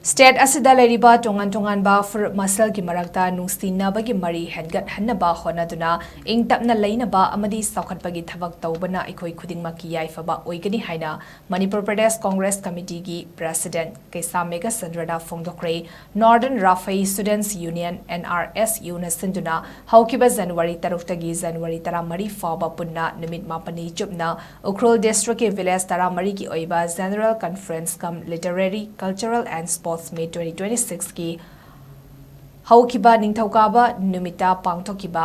State ASIDA LEIRIBA TONGANBA FURUP MASHEL की MARAKTA NUNGSINABAGI मरी HENGATHANNABA HOTNADUना TAPNA LEINABA AMADI Chaokhatpagi Thabak Toubana Eikhoi Khudingmakki Yaifaba Oigani Haina MANIPUR PRADESH Congress Committee की President KEISHAM Meghachandra Fongdokhre Northern Rafai Students Union NRSU na sinduna haukiba January 3 January 13 fauba punna numit mapani chupna Ukhrul District ke village 13 ki oiba General Conference cum Literary Cultural and Sports May 2026 की हौकिबा निंगथौकाबा नुमिता पांगथोकिबा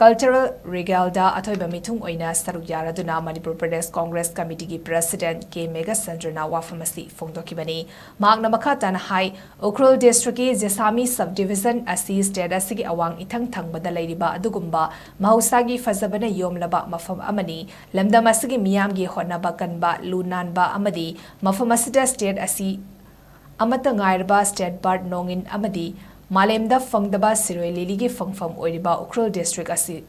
Cultural Regalda अथोइबा मिथुंग ओइना सरुक यारादुना Manipur Pradesh Congress Committee की President K Meghachandra na wafamasi Fongdokhibani magna makata na hai Ukhrul District की Jesami Subdivision asi state asigi awang ithang thangbada leiriba adugumba mahusagi fazabana yomlaba mafam amani lamdam asigi miyamgi hotnaba kanba lunanba amadi mafam asida state asi amata ngairba state bird nongin amadi malemda fangdaba siroi liligi fangfam oiriba Ukhrul District asi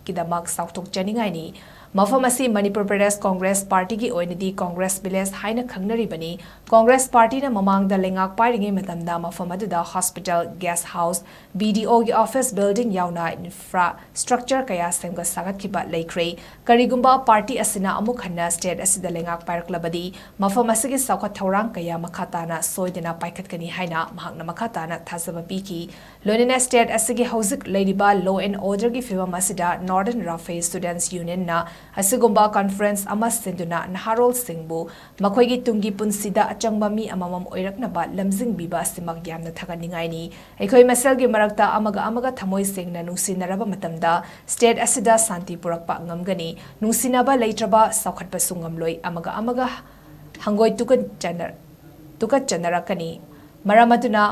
kidamak sautok janingaini mafam asi Manipur Pradesh Congress Party ki oinadi Congress Village haina khangnari bani Congress Party na mamangda lengak pairinge matamda mafam aduda hospital guest house BDO ki office building yauna infrastructure kaya semga sagat kiba leikre karigumba party asina amuk hanna state asida lengak pairaklabadi mafam asigi saukhat thorang kaya makhatana soidena paikhatkani haina mahakna makhatana thazaba piki lonina state asigi hauzik leiriba law and order ki fibam asida Northern Rafai Students Union na Asigumba conference ama sinduna naharol singbu makhoigi tungi punsida achangba mi amamam oiraknaba lamjing biba simak yamna thaganingai ni Eikhoi masel gi marakta amaga thamoi sengna nungsinaraba matamda state asida santi purakpa ngamgani nungsinaba leitraba saukhatpa sungamloi amaga hangoi tukat chanarakani maramatuna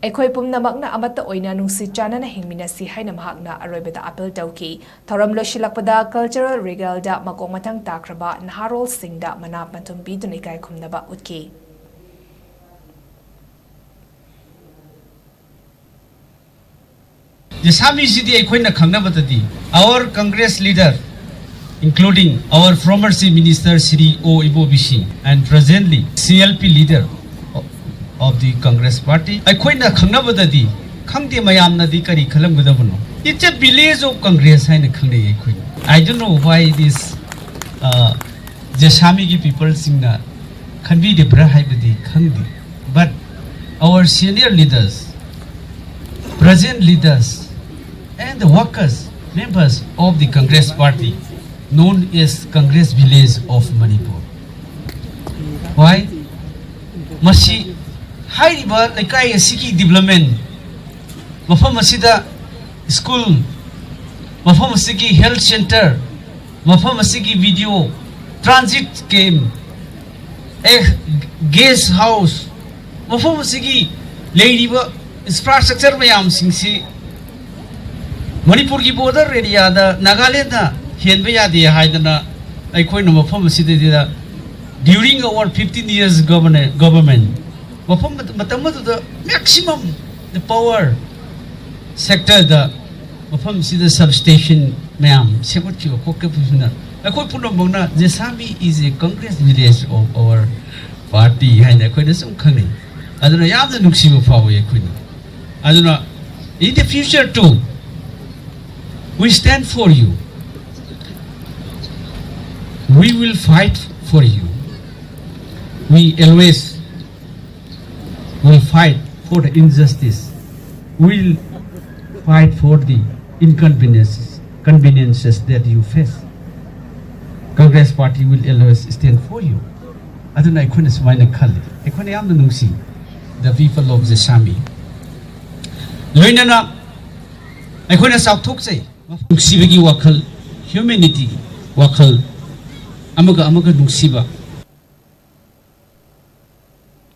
Eikhoi pumnamakna amata oina nungsi chanana hingminasi haina mahakna aroibada appeal tauki thoram loshilakpada cultural regalda makong matang takraba naharol singda mana pantum bidun ikai khumnaba utki Jesami city Eikhoi na khangnabadadi our Congress leader including our former Chief Minister Sri O Ibobishi and presently CLP leader of the Congress Party. Eikhoi na khangnabadadi khangde mayamna di kari khalamgadabno. It's a village of Congress haina khangne Eikhoi. I don't know why this Jesami ki people singna khanbi de bra haibadi khangdi. But our senior leaders, present leaders, and the workers, members of the Congress Party, known as Congress Village of Manipur. Why? Masi Hairiba Lekai Siki development Mafam Asida school Mafam Asiki health center Mafam Asiki video transit came guest house Mafam Asiki LEIRIBA infrastructure mayam singsi Manipur ki border area da Nagaland na Henbaya de Haidana Eikhoi no Mafam Asida during our 15 years government the maximum the power sector the the substation ma'am Eikhoi Punambona Jesami is a Congress village of our party and Eikhoi na sum khangni aduna yamna nungsiba fawo Eikhoi aduna in the future too we stand for you, we will fight for you, we always will fight for the injustice. We will fight for the conveniences that you face. Congress Party will always stand for you. Aduna Eikhoi na sumaina khali. Eikhoi na yamna nungsi the people of Jesami. Loinana Eikhoi na saukthokse nungsibagi wakhal humanity wakhal amaga nungsiba